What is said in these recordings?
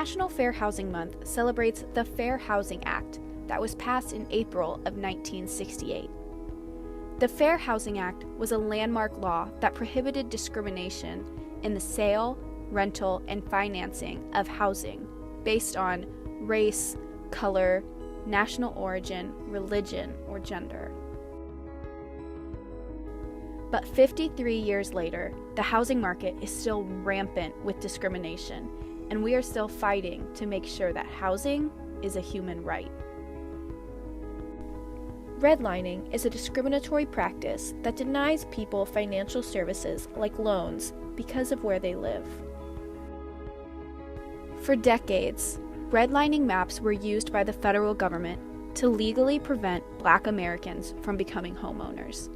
National Fair Housing Month celebrates the Fair Housing Act that was passed in April of 1968. The Fair Housing Act was a landmark law that prohibited discrimination in the sale, rental, and financing of housing based on race, color, national origin, religion, or gender. But 53 years later, the housing market is still rampant with discrimination, and we are still fighting to make sure that housing is a human right. Redlining is a discriminatory practice that denies people financial services like loans because of where they live. For decades, redlining maps were used by the federal government to legally prevent Black Americans from becoming homeowners.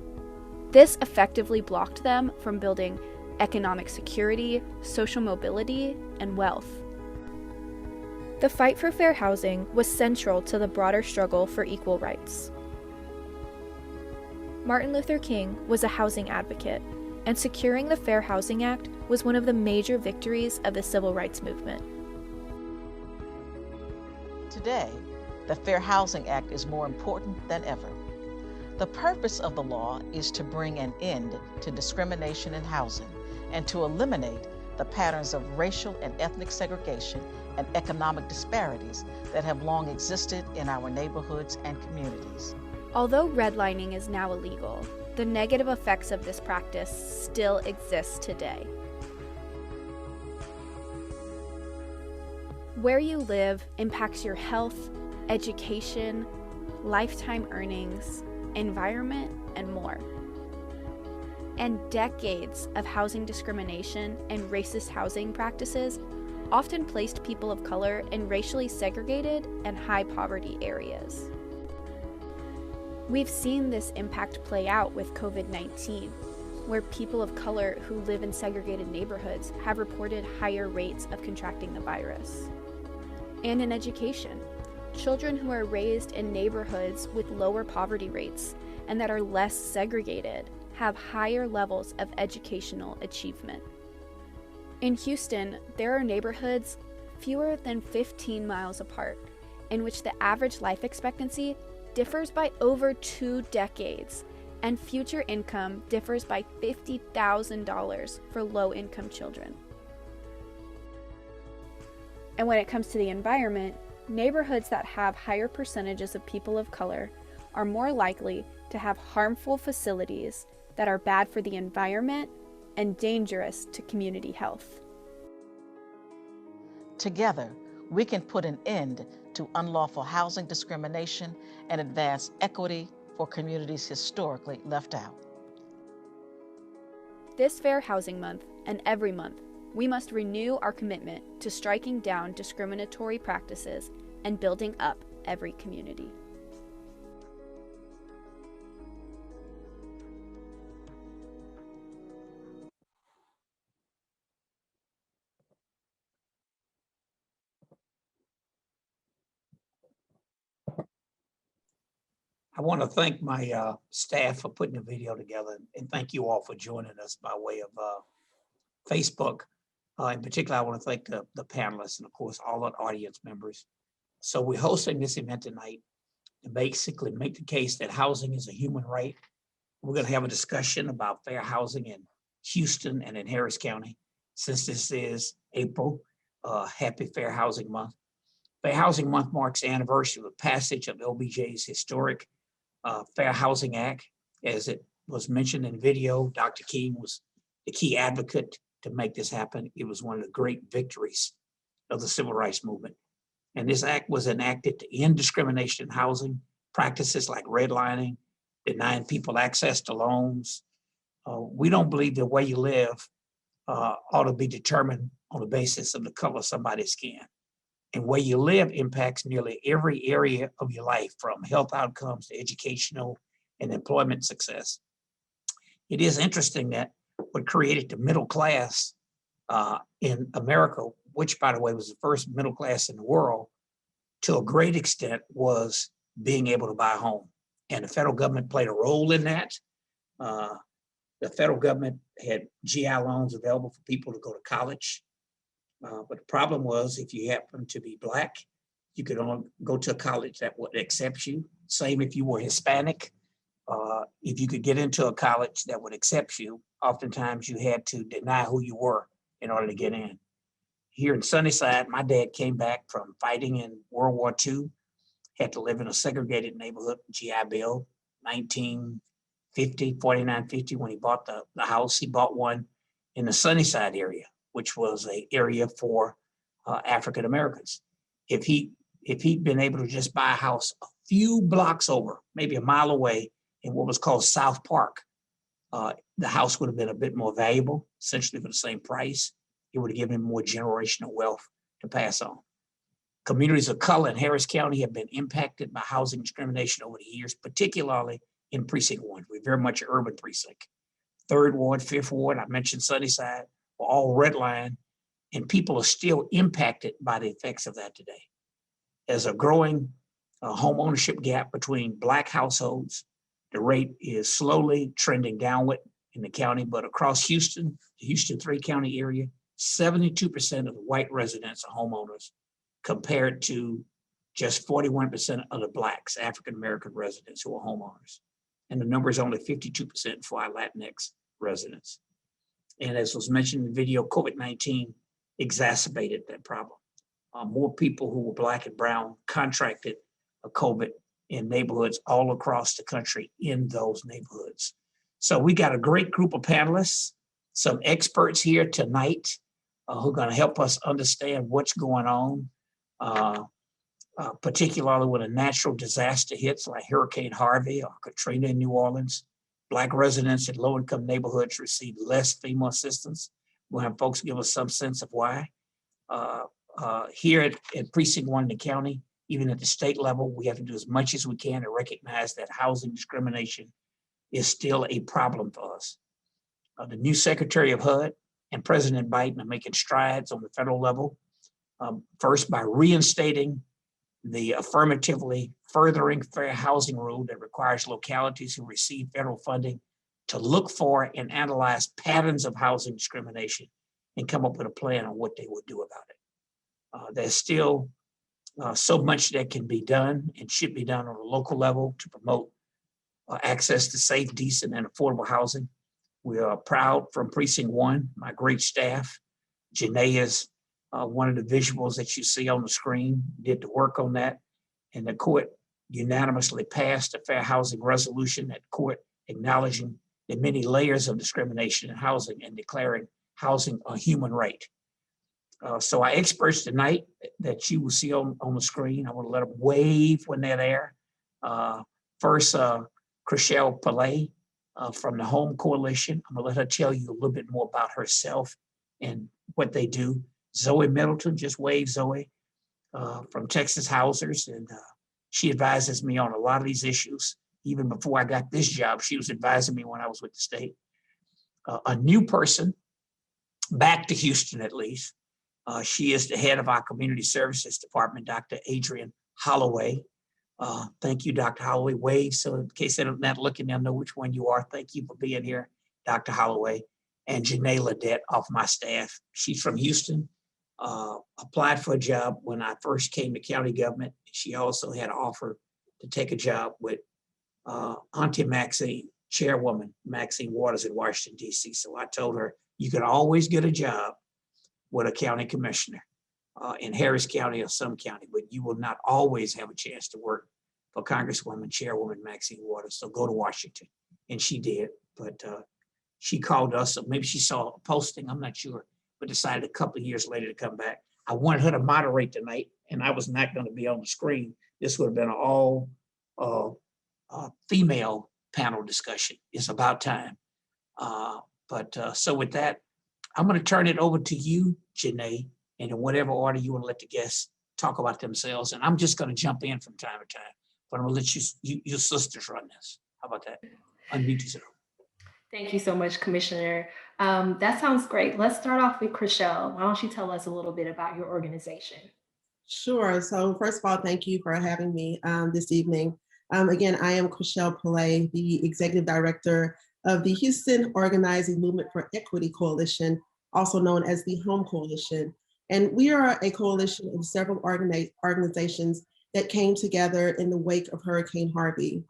This effectively blocked them from building economic security, social mobility, and wealth. The fight for fair housing was central to the broader struggle for equal rights. Martin Luther King was a housing advocate, and securing the Fair Housing Act was one of the major victories of the civil rights movement. Today, the Fair Housing Act is more important than ever. The purpose of the law is to bring an end to discrimination in housing and to eliminate the patterns of racial and ethnic segregation and economic disparities that have long existed in our neighborhoods and communities. Although redlining is now illegal, the negative effects of this practice still exist today. Where you live impacts your health, education, lifetime earnings, environment, and more. And decades of housing discrimination and racist housing practices often placed people of color in racially segregated and high poverty areas. We've seen this impact play out with COVID-19, where people of color who live in segregated neighborhoods have reported higher rates of contracting the virus. And in education, children who are raised in neighborhoods with lower poverty rates and that are less segregated have higher levels of educational achievement. In Houston, there are neighborhoods fewer than 15 miles apart, in which the average life expectancy differs by over 2 decades, and future income differs by $50,000 for low-income children. And when it comes to the environment, neighborhoods that have higher percentages of people of color are more likely to have harmful facilities that are bad for the environment and dangerous to community health. Together, we can put an end to unlawful housing discrimination and advance equity for communities historically left out. This Fair Housing Month, and every month, we must renew our commitment to striking down discriminatory practices and building up every community. I want to thank my staff for putting the video together, and thank you all for joining us by way of Facebook. In particular, I want to thank the panelists and, of course, all the audience members. So we're hosting this event tonight to basically make the case that housing is a human right. We're going to have a discussion about fair housing in Houston and in Harris County. Since this is April, happy Fair Housing Month. Fair Housing Month marks the anniversary of the passage of LBJ's historic Fair Housing Act. As it was mentioned in the video, Dr. King was the key advocate to make this happen. It was one of the great victories of the civil rights movement. And this act was enacted to end discrimination in housing, practices like redlining, denying people access to loans. We don't believe the way you live ought to be determined on the basis of the color of somebody's skin. And where you live impacts nearly every area of your life, from health outcomes to educational and employment success. It is interesting that what created the middle class in America, which, by the way, was the first middle class in the world, to a great extent was being able to buy a home. And the federal government played a role in that. The federal government had GI loans available for people to go to college. But the problem was, if you happen to be Black, you could only go to a college that would accept you. Same if you were Hispanic. If you could get into a college that would accept you, oftentimes you had to deny who you were in order to get in. Here in Sunnyside, my dad came back from fighting in World War II, had to live in a segregated neighborhood, GI Bill, 1950, 4950, when he bought the house. He bought one in the Sunnyside area, which was an area for African Americans. If he'd been able to just buy a house a few blocks over, maybe a mile away, in what was called South Park, the house would have been a bit more valuable, essentially for the same price. It would have given him more generational wealth to pass on. Communities of color in Harris County have been impacted by housing discrimination over the years, particularly in Precinct One. We're very much an urban precinct. 3rd Ward, 5th Ward, I mentioned Sunnyside, were all redlined, and people are still impacted by the effects of that today. There's a growing home ownership gap between Black households. The rate is slowly trending downward in the county, but across Houston, the Houston 3-county area, 72% of the white residents are homeowners, compared to just 41% of the Blacks, African-American residents, who are homeowners. And the number is only 52% for our Latinx residents. And as was mentioned in the video, COVID-19 exacerbated that problem. More people who were Black and brown contracted COVID in neighborhoods all across the country in those neighborhoods. So we got a great group of panelists, some experts here tonight who are going to help us understand what's going on, particularly when a natural disaster hits like Hurricane Harvey or Katrina in New Orleans. Black residents in low-income neighborhoods receive less FEMA assistance. We'll have folks give us some sense of why. Here at Precinct One in the county, even at the state level, we have to do as much as we can to recognize that housing discrimination is still a problem for us. The new Secretary of HUD and President Biden are making strides on the federal level. First, by reinstating the affirmatively furthering fair housing rule that requires localities who receive federal funding to look for and analyze patterns of housing discrimination and come up with a plan on what they would do about it. There's still so much that can be done and should be done on a local level to promote access to safe, decent, and affordable housing. We are proud from Precinct One, my great staff. Janae is one of the visuals that you see on the screen, did the work on that. And the court unanimously passed a fair housing resolution at court acknowledging the many layers of discrimination in housing and declaring housing a human right. So our experts tonight that you will see on the screen, I want to let them wave when they're there. First, Chriselle Pillay from the Home Coalition. I'm gonna let her tell you a little bit more about herself and what they do. Zoe Middleton, just wave Zoe, from Texas Housers, and she advises me on a lot of these issues. Even before I got this job, she was advising me when I was with the state. A new person, back to Houston at least. She is the head of our Community Services Department, Dr. Adrienne Holloway. Thank you, Dr. Holloway. Wave, so in case they're not looking, they'll know which one you are. Thank you for being here, Dr. Holloway. And Janae Ledette off my staff. She's from Houston, applied for a job when I first came to county government. She also had an offer to take a job with Auntie Maxine, Chairwoman Maxine Waters in Washington, D.C. So I told her, you can always get a job with a county commissioner in Harris County or some county, but you will not always have a chance to work for Congresswoman, Chairwoman Maxine Waters. So go to Washington. And she did, but she called us, or maybe she saw a posting, I'm not sure, but decided a couple of years later to come back. I wanted her to moderate tonight, and I was not going to be on the screen. This would have been an all female panel discussion. It's about time. So with that, I'm going to turn it over to you, Janae, and in whatever order you want to let the guests talk about themselves. And I'm just going to jump in from time to time, but I'm going to let your sisters run this. How about that? Unmute yourself. Thank you so much, Commissioner. That sounds great. Let's start off with Chriselle. Why don't you tell us a little bit about your organization? Sure. So first of all, thank you for having me this evening. Again, I am Chriselle Pillay, the Executive Director of the Houston Organizing Movement for Equity Coalition, also known as the Home Coalition. And we are a coalition of several organizations that came together in the wake of Hurricane Harvey,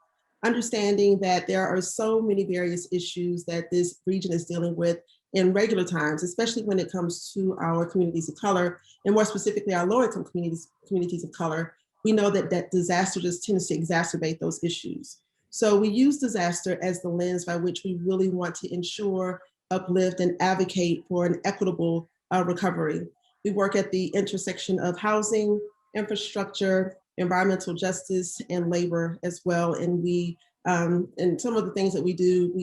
understanding that there are so many various issues that this region is dealing with in regular times, especially when it comes to our communities of color, and more specifically our lower-income communities of color. We know that disaster just tends to exacerbate those issues. So we use disaster as the lens by which we really want to ensure, uplift, and advocate for an equitable recovery. We work at the intersection of housing, infrastructure, environmental justice, and labor as well. And and some of the things that we do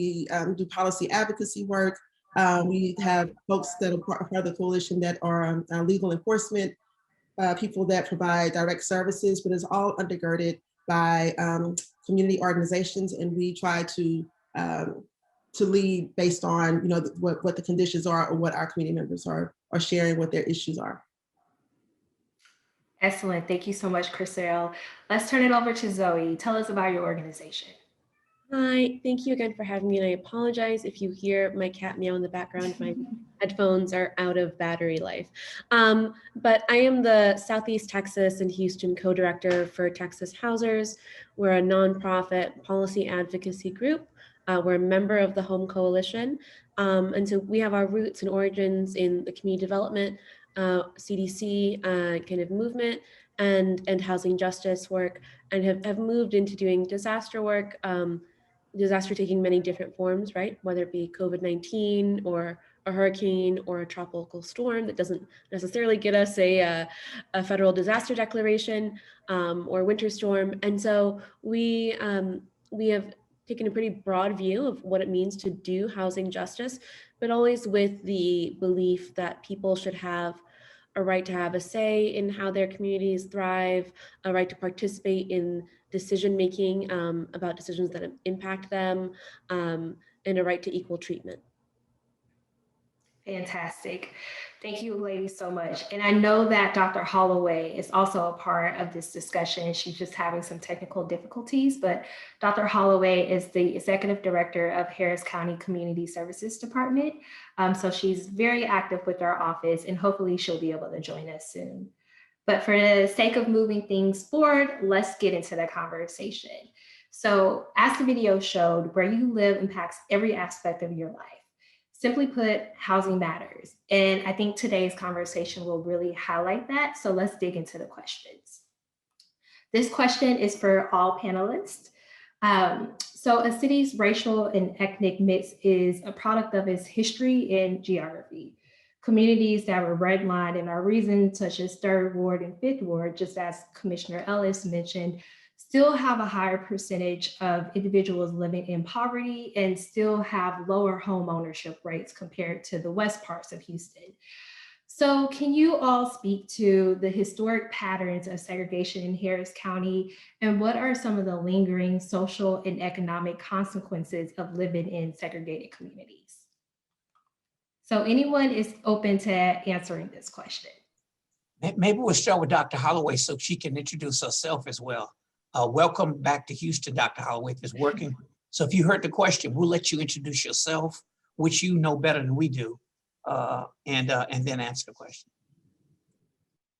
do policy advocacy work. We have folks that are part of the coalition that are legal enforcement, people that provide direct services, but it's all undergirded by community organizations, and we try to lead based on what the conditions are or what our community members are sharing what their issues are. Excellent. Thank you so much, Chriselle. Let's turn it over to Zoe. Tell us about your organization. Hi, thank you again for having me, and I apologize if you hear my cat meow in the background. My headphones are out of battery life. But I am the Southeast Texas and Houston co-director for Texas Housers. We're a nonprofit policy advocacy group. We're a member of the Home Coalition. And so we have our roots and origins in the community development, CDC kind of movement, and housing justice work, and have moved into doing disaster work, disaster taking many different forms, right? Whether it be COVID-19 or a hurricane or a tropical storm that doesn't necessarily get us a federal disaster declaration, or winter storm. And so we have taken a pretty broad view of what it means to do housing justice, but always with the belief that people should have a right to have a say in how their communities thrive, a right to participate in decision-making about decisions that impact them, and a right to equal treatment. Fantastic. Thank you, ladies, so much. And I know that Dr. Holloway is also a part of this discussion. She's just having some technical difficulties, but Dr. Holloway is the executive director of Harris County Community Services Department. So she's very active with our office, and hopefully she'll be able to join us soon. But for the sake of moving things forward, let's get into the conversation. So as the video showed, where you live impacts every aspect of your life. Simply put, housing matters. And I think today's conversation will really highlight that. So let's dig into the questions. This question is for all panelists. So a city's racial and ethnic mix is a product of its history and geography. Communities that were redlined in our region, such as 3rd Ward and 5th Ward, just as Commissioner Ellis mentioned, still have a higher percentage of individuals living in poverty and still have lower home ownership rates compared to the west parts of Houston. So can you all speak to the historic patterns of segregation in Harris County, and what are some of the lingering social and economic consequences of living in segregated communities? So anyone is open to answering this question. Maybe we'll start with Dr. Holloway so she can introduce herself as well. Welcome back to Houston, Dr. Holloway, if it's working. So if you heard the question, we'll let you introduce yourself, which you know better than we do, and then answer the question.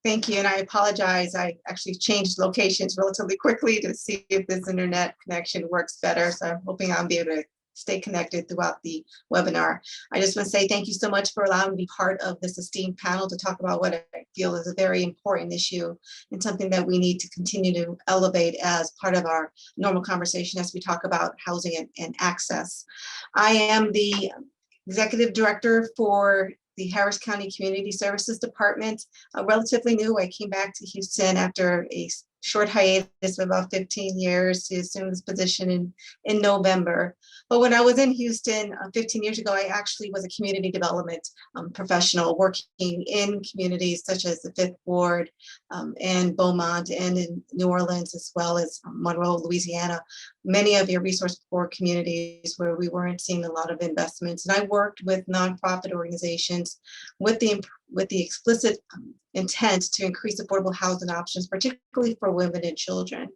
Thank you, and I apologize. I actually changed locations relatively quickly to see if this internet connection works better. So I'm hoping I'll be able to stay connected throughout the webinar. I just want to say thank you so much for allowing me to be part of this esteemed panel to talk about what I feel is a very important issue and something that we need to continue to elevate as part of our normal conversation as we talk about housing and access. I am the executive director for the Harris County Community Services Department. Relatively new. I came back to Houston after a short hiatus of about 15 years to assume this position in November. But when I was in Houston 15 years ago, I actually was a community development professional working in communities such as the 5th Ward and Beaumont and in New Orleans, as well as Monroe, Louisiana, many of your resource poor communities where we weren't seeing a lot of investments. And I worked with nonprofit organizations with the explicit intent to increase affordable housing options, particularly for women and children.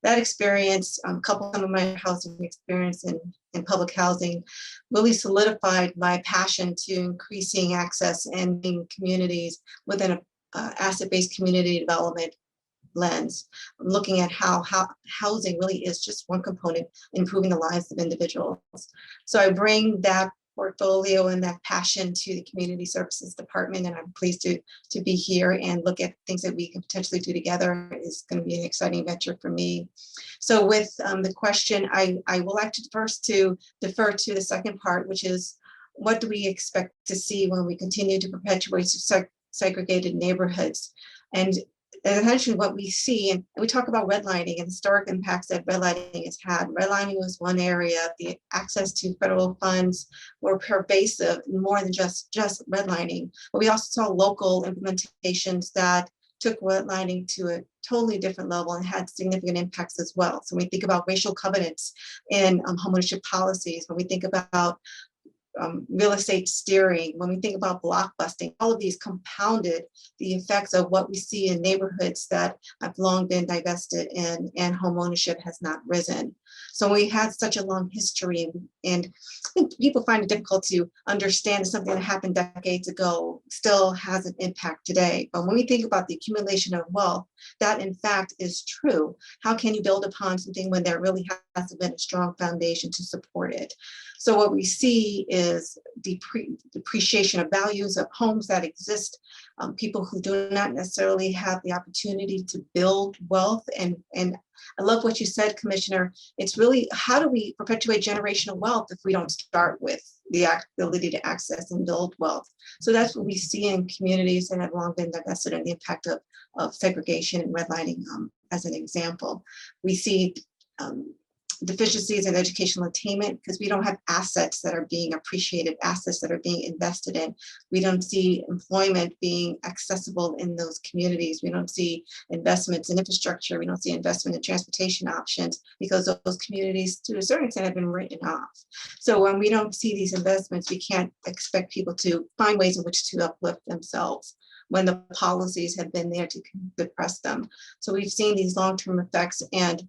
that experience, coupled some of my housing experience in public housing, really solidified my passion to increasing access and in communities within a asset-based community development lens, looking at how housing really is just one component in improving the lives of individuals. So I bring that portfolio and that passion to the Community Services Department, and I'm pleased to be here and look at things that we can potentially do together. It's going to be an exciting venture for me. So with the question, I will like to first to defer to the second part, which is what do we expect to see when we continue to perpetuate segregated neighborhoods? And essentially what we see, and we talk about redlining and historic impacts that redlining has had. Redlining was one area. The access to federal funds were pervasive, more than just redlining. But we also saw local implementations that took redlining to a totally different level and had significant impacts as well. So when we think about racial covenants in homeownership policies, when we think about real estate steering, when we think about block busting, all of these compounded the effects of what we see in neighborhoods that have long been divested and home ownership has not risen. So we had such a long history, and I think people find it difficult to understand something that happened decades ago still has an impact today. But when we think about the accumulation of wealth, that in fact is true. How can you build upon something when there really hasn't been a strong foundation to support it? So what we see is depreciation of values of homes that exist, people who do not necessarily have the opportunity to build wealth. And I love what you said, Commissioner. It's really, how do we perpetuate generational wealth if we don't start with the ability to access and build wealth? So that's what we see in communities that have long been divested, and the impact of segregation and redlining as an example. We see deficiencies in educational attainment because we don't have assets that are being appreciated, assets that are being invested in. We don't see employment being accessible in those communities. We don't see investments in infrastructure. We don't see investment in transportation options because those communities, to a certain extent, have been written off. So when we don't see these investments, we can't expect people to find ways in which to uplift themselves when the policies have been there to depress them. So we've seen these long-term effects, and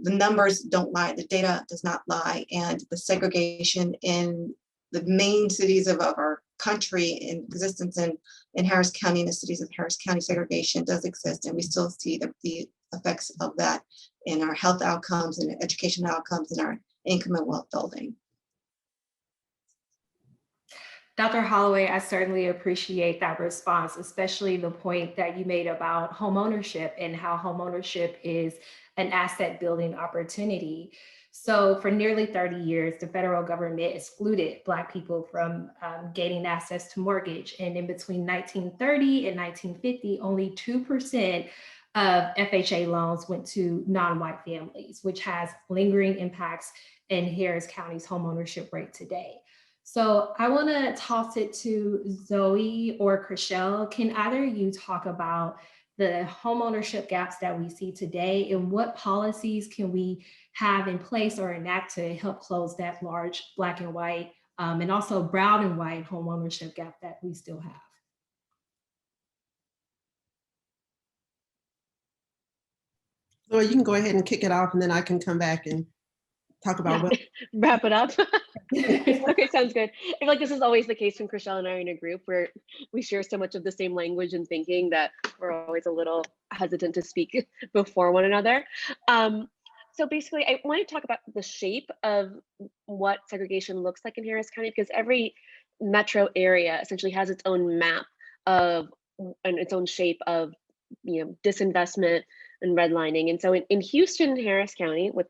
the numbers don't lie, the data does not lie, and the segregation in the main cities of our country in existence in Harris County, in the cities of Harris County, segregation does exist, and we still see the effects of that in our health outcomes and educational outcomes and our income and wealth building. Dr. Holloway, I certainly appreciate that response, especially the point that you made about homeownership and how homeownership is an asset building opportunity. So for nearly 30 years, the federal government excluded Black people from gaining access to mortgage. And in between 1930 and 1950, only 2% of FHA loans went to non-white families, which has lingering impacts in Harris County's homeownership rate today. So I want to toss it to Zoe or Chriselle. Can either of you talk about the homeownership gaps that we see today, and what policies can we have in place or enact to help close that large Black and white and also brown and white homeownership gap that we still have? So you can go ahead and kick it off, and then I can come back and talk about wrap it up. Okay, sounds good. I feel like this is always the case when Chriselle and I are in a group where we share so much of the same language and thinking that we're always a little hesitant to speak before one another. So basically, I want to talk about the shape of what segregation looks like in Harris County, because every metro area essentially has its own map of and its own shape of disinvestment and redlining. And so in Houston, Harris County, with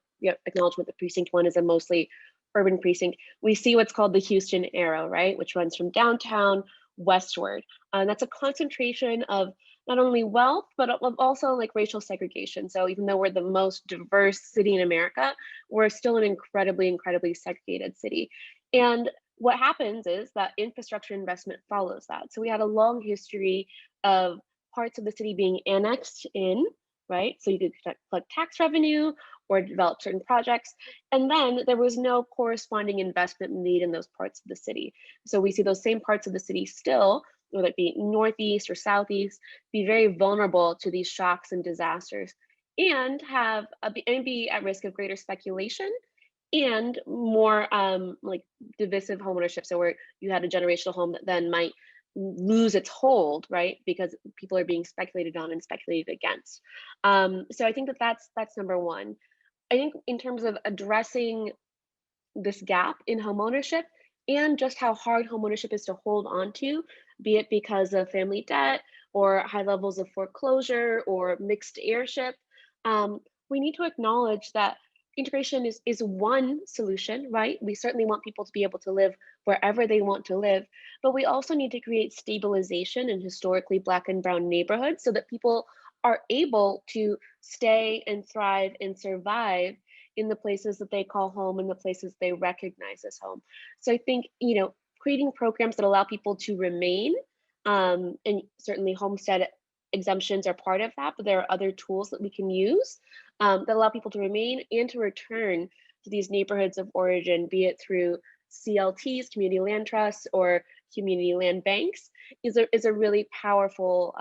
acknowledgement that Precinct One is a mostly urban precinct, we see what's called the Houston arrow, right, which runs from downtown westward. And that's a concentration of not only wealth, but also like racial segregation. So even though we're the most diverse city in America, we're still an incredibly segregated city. And what happens is that infrastructure investment follows that. So we had a long history of parts of the city being annexed in, right? So you could collect tax revenue or develop certain projects. And then there was no corresponding investment made in those parts of the city. So we see those same parts of the city still, whether it be northeast or southeast, be very vulnerable to these shocks and disasters. and be at risk of greater speculation and more like divisive homeownership. So where you had a generational home that then might lose its hold, right? Because people are being speculated on and speculated against. So I think that's number one. I think in terms of addressing this gap in homeownership and just how hard homeownership is to hold on to, be it because of family debt or high levels of foreclosure or mixed heirship, we need to acknowledge that integration is one solution, right? We certainly want people to be able to live wherever they want to live, but we also need to create stabilization in historically Black and Brown neighborhoods so that people are able to stay and thrive and survive in the places that they call home and the places they recognize as home. So I think, creating programs that allow people to remain, and certainly homestead exemptions are part of that, but there are other tools that we can use that allow people to remain and to return to these neighborhoods of origin, be it through CLTs, community land trusts, or community land banks, is a really powerful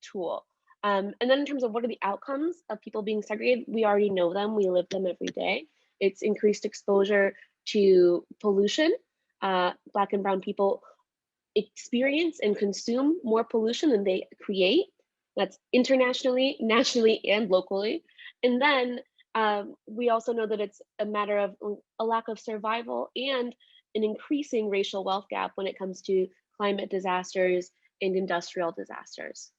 tool. And then in terms of what are the outcomes of people being segregated, we already know them, we live them every day. It's increased exposure to pollution. Black and Brown people experience and consume more pollution than they create. That's internationally, nationally, and locally. And then we also know that it's a matter of a lack of survival and an increasing racial wealth gap when it comes to climate disasters and industrial disasters.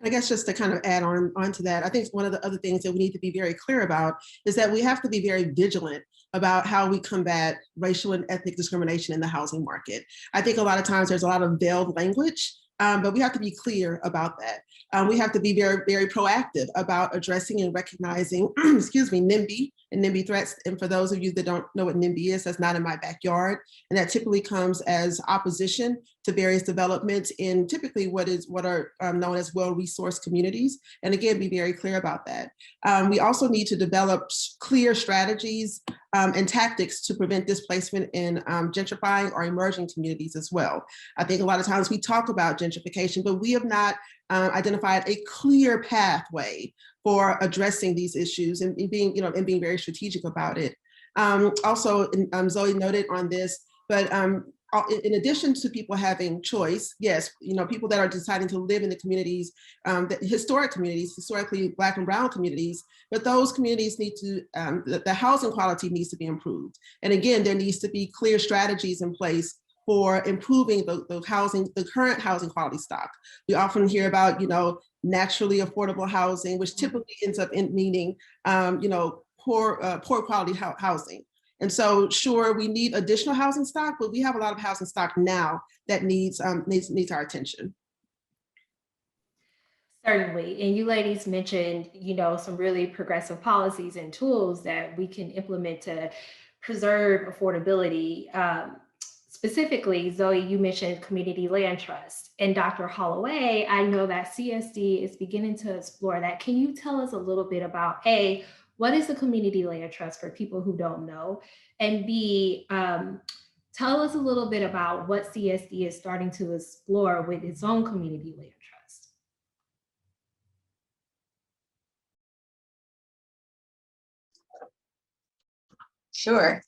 I guess just to kind of add on to that, I think one of the other things that we need to be very clear about is that we have to be very vigilant about how we combat racial and ethnic discrimination in the housing market. I think a lot of times there's a lot of veiled language, but we have to be clear about that. We have to be very, very proactive about addressing and recognizing, NIMBY and NIMBY threats. And for those of you that don't know what NIMBY is, that's not in my backyard. And that typically comes as opposition to various developments in typically what are known as well-resourced communities. And again, be very clear about that. We also need to develop clear strategies and tactics to prevent displacement in gentrifying or emerging communities as well. I think a lot of times we talk about gentrification, but we have not identified a clear pathway for addressing these issues and being very strategic about it. Also, Zoe noted on this, but in addition to people having choice, yes, people that are deciding to live in the communities, historically Black and Brown communities, but those communities need to, the housing quality needs to be improved. And again, there needs to be clear strategies in place for improving the current housing quality stock. We often hear about, naturally affordable housing, which typically ends up meaning, poor quality housing. And so, sure, we need additional housing stock, but we have a lot of housing stock now that needs our attention. Certainly. And you ladies mentioned, some really progressive policies and tools that we can implement to preserve affordability. Specifically, Zoe, you mentioned community land trust. And Dr. Holloway, I know that CSD is beginning to explore that. Can you tell us a little bit about A, what is a community land trust for people who don't know? And B, tell us a little bit about what CSD is starting to explore with its own community land trust. Sure.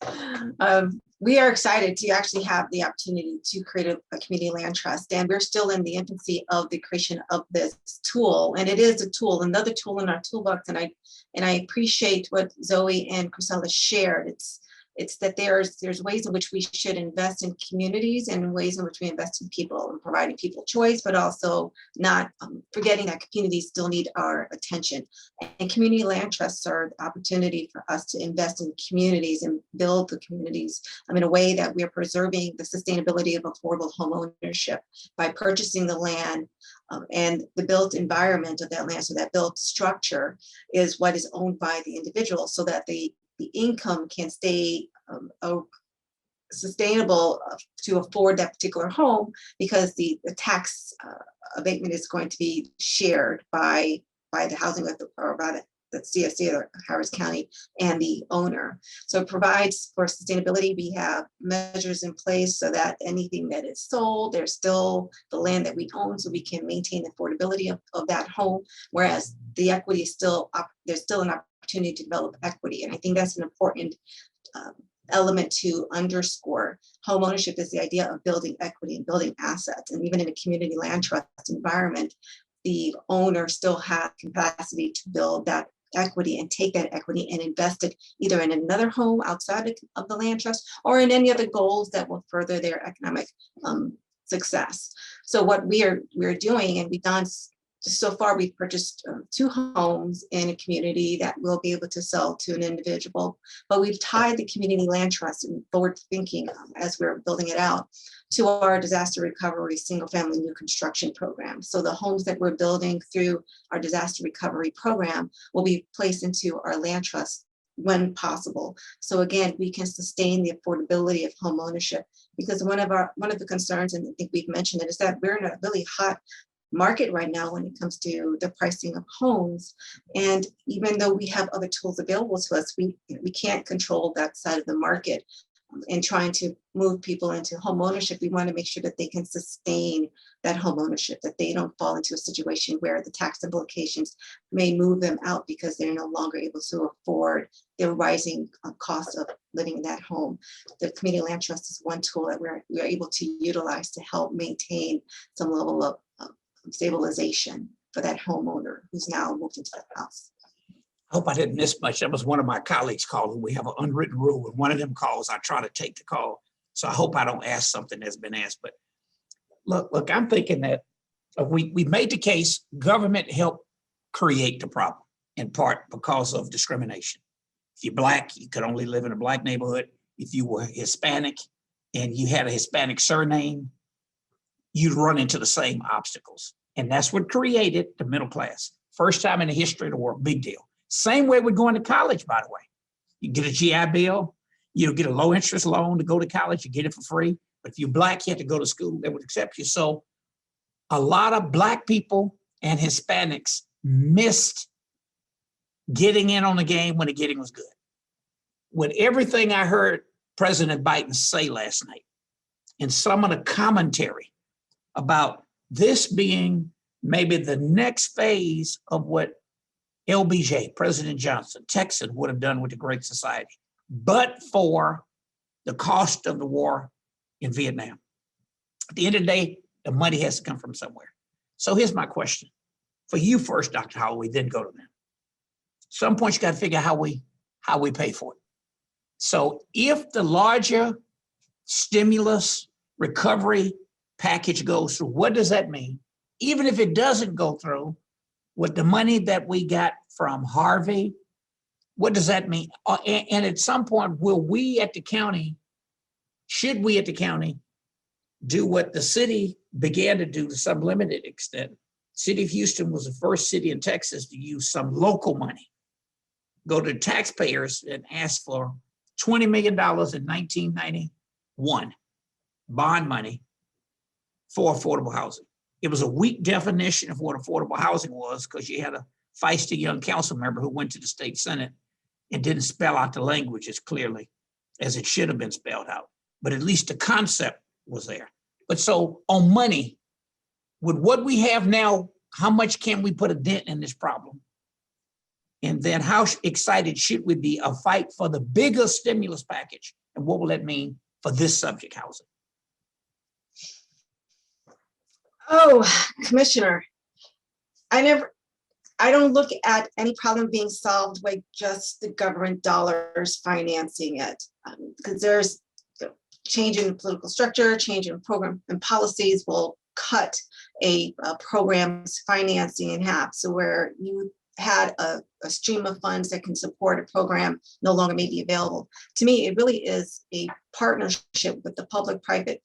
We are excited to actually have the opportunity to create a community land trust, and we're still in the infancy of the creation of this tool. And it is a tool, another tool in our toolbox. And I appreciate what Zoe and Chrisella shared. It's that there's ways in which we should invest in communities and ways in which we invest in people and providing people choice, but also not forgetting that communities still need our attention. And community land trusts are the opportunity for us to invest in communities and build the communities in a way that we are preserving the sustainability of affordable home ownership by purchasing the land and the built environment of that land. So that built structure is what is owned by the individual, so that the income can stay sustainable to afford that particular home, because the tax abatement is going to be shared by the housing or by the CSC or Harris County and the owner. So it provides for sustainability. We have measures in place so that anything that is sold, there's still the land that we own, so we can maintain the affordability of that home. Whereas the equity is still up, there's still an opportunity to develop equity. And I think that's an important element to underscore. Home ownership is the idea of building equity and building assets. And even in a community land trust environment, the owner still has capacity to build that equity and take that equity and invest it either in another home outside of the land trust or in any other goals that will further their economic success. So what we're doing, and we've done so far, we've purchased 2 homes in a community that we'll be able to sell to an individual, but we've tied the community land trust and forward thinking as we're building it out to our disaster recovery single family new construction program. So the homes that we're building through our disaster recovery program will be placed into our land trust when possible. So again, we can sustain the affordability of home ownership, because one of the concerns, and I think we've mentioned it, is that we're in a really hot market right now when it comes to the pricing of homes. And even though we have other tools available to us, we can't control that side of the market. In trying to move people into home ownership, we want to make sure that they can sustain that home ownership, that they don't fall into a situation where the tax implications may move them out because they're no longer able to afford the rising cost of living in that home. The community land trust is one tool that we're able to utilize to help maintain some level of stabilization for that homeowner who's now moved into that house. I hope I didn't miss much. That was one of my colleagues calling. We have an unwritten rule. When one of them calls, I try to take the call. So I hope I don't ask something that's been asked. But look, I'm thinking that we made the case, government helped create the problem, in part because of discrimination. If you're Black, you could only live in a Black neighborhood. If you were Hispanic and you had a Hispanic surname, you'd run into the same obstacles. And that's what created the middle class. First time in the history of the world, big deal. Same way we're going to college, by the way. You get a GI Bill, you get a low interest loan to go to college, you get it for free. But if you're Black, you have to go to school, they would accept you. So a lot of Black people and Hispanics missed getting in on the game when the getting was good. With everything I heard President Biden say last night and some of the commentary about this being maybe the next phase of what LBJ, President Johnson, Texan would have done with the Great Society, but for the cost of the war in Vietnam. At the end of the day, the money has to come from somewhere. So here's my question for you first, Dr. Holloway, then go to them. Some point you got to figure out how we pay for it. So if the larger stimulus recovery package goes through, what does that mean? Even if it doesn't go through, with the money that we got from Harvey, what does that mean? And at some point, should we at the county do what the city began to do to some limited extent? City of Houston was the first city in Texas to use some local money, go to taxpayers and ask for $20 million in 1991, bond money for affordable housing. It was a weak definition of what affordable housing was because you had a feisty young council member who went to the state Senate and didn't spell out the language as clearly as it should have been spelled out. But at least the concept was there. But so on money, with what we have now, how much can we put a dent in this problem? And then how excited should we be a fight for the bigger stimulus package? And what will that mean for this subject housing? Oh, Commissioner, I don't look at any problem being solved by just the government dollars financing it, because there's change in political structure, change in program and policies will cut a program's financing in half. So where you had a stream of funds that can support a program no longer may be available. To me, it really is a partnership with the public, private,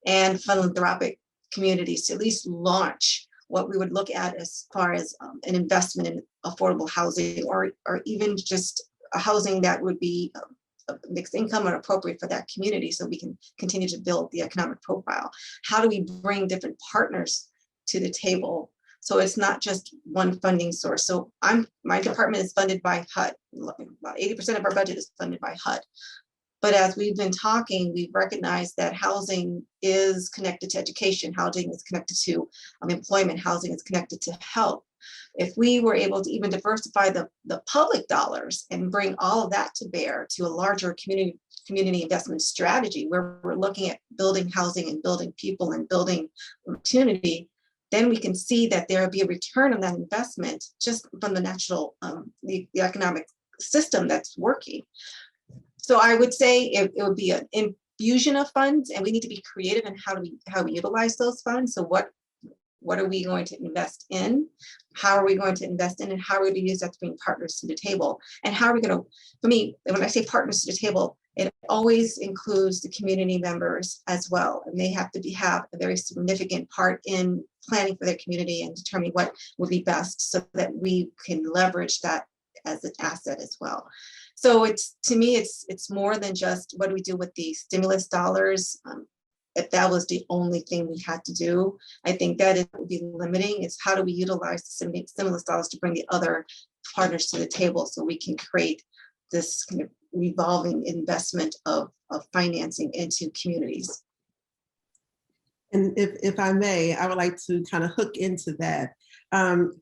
and philanthropic communities to at least launch what we would look at as far as an investment in affordable housing, or even just a housing that would be a mixed income and appropriate for that community, so we can continue to build the economic profile. How do we bring different partners to the table So it's not just one funding source. So my department is funded by HUD. About 80% of our budget is funded by HUD. But as we've been talking, we've recognized that housing is connected to education, housing is connected to employment, housing is connected to health. If we were able to even diversify the public dollars and bring all of that to bear to a larger community investment strategy where we're looking at building housing and building people and building opportunity, then we can see that there will be a return on that investment just from the natural, the economic system that's working. So I would say it would be an infusion of funds, and we need to be creative in how we utilize those funds. So what are we going to invest in? How are we going to invest in, and how are we going to use that to bring partners to the table? And how are we going to, for me, when I say partners to the table, it always includes the community members as well. And they have to have a very significant part in planning for their community and determining what would be best so that we can leverage that as an asset as well. So to me, it's more than just what do we do with the stimulus dollars. If that was the only thing we had to do, I think that it would be limiting. It's how do we utilize the stimulus dollars to bring the other partners to the table so we can create this kind of revolving investment of financing into communities. And if I may, I would like to kind of hook into that.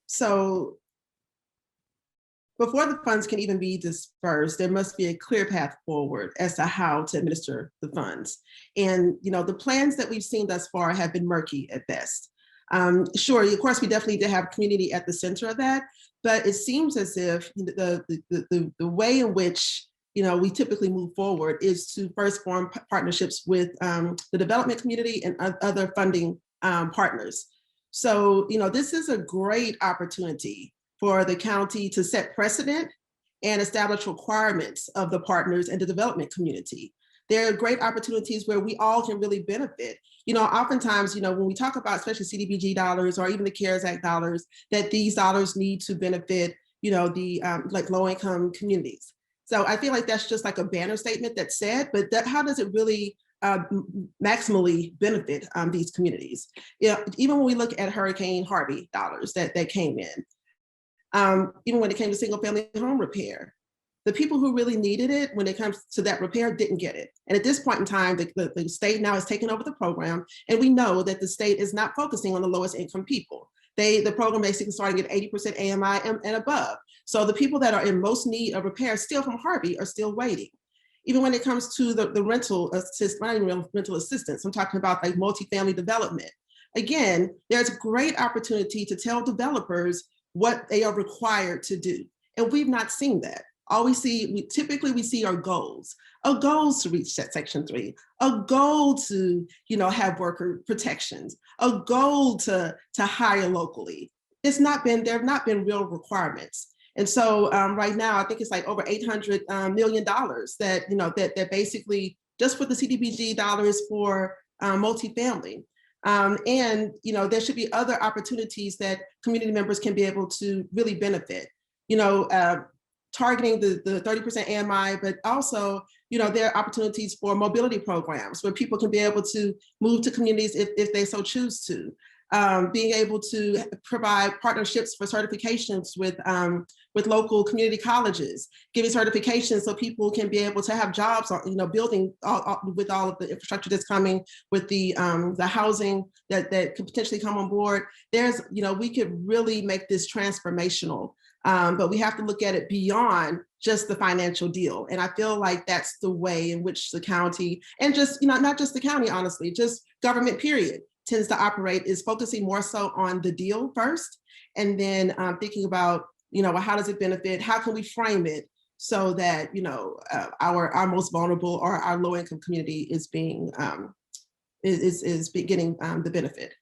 So before the funds can even be dispersed, there must be a clear path forward as to how to administer the funds. And the plans that we've seen thus far have been murky at best. Sure, of course, we definitely need to have community at the center of that, but it seems as if the way in which we typically move forward is to first form partnerships with the development community and other funding partners. So this is a great opportunity for the county to set precedent and establish requirements of the partners and the development community. There are great opportunities where we all can really benefit. Oftentimes, when we talk about especially CDBG dollars or even the CARES Act dollars, that these dollars need to benefit, the like low-income communities. So I feel like that's just like a banner statement that's said, but how does it really maximally benefit these communities? Even when we look at Hurricane Harvey dollars that came in, even when it came to single family home repair, the people who really needed it when it comes to that repair didn't get it. And at this point in time, the state now has taken over the program, and we know that the state is not focusing on the lowest income people. The program basically starting at 80% AMI and above. So the people that are in most need of repair still from Harvey are still waiting. Even when it comes to the rental assistance, I'm talking about like multifamily development. Again, there's great opportunity to tell developers what they are required to do. And we've not seen that. All we typically see are goals. Goals to reach that Section 3, a goal to have worker protections, a goal to hire locally. There have not been real requirements. And so right now, I think it's like over $800 million that basically just for the CDBG dollars for multifamily. And there should be other opportunities that community members can be able to really benefit. Targeting the 30% AMI, but also there are opportunities for mobility programs where people can be able to move to communities if they so choose to. Being able to provide partnerships for certifications with local community colleges, giving certifications so people can be able to have jobs, building with all of the infrastructure that's coming with the housing that could potentially come on board. We could really make this transformational, but we have to look at it beyond just the financial deal. And I feel like that's the way in which the county, and just, not just the county, honestly, just government period, tends to operate, is focusing more so on the deal first, and then thinking about, how does it benefit? How can we frame it so that, our most vulnerable or our low income community is getting the benefit?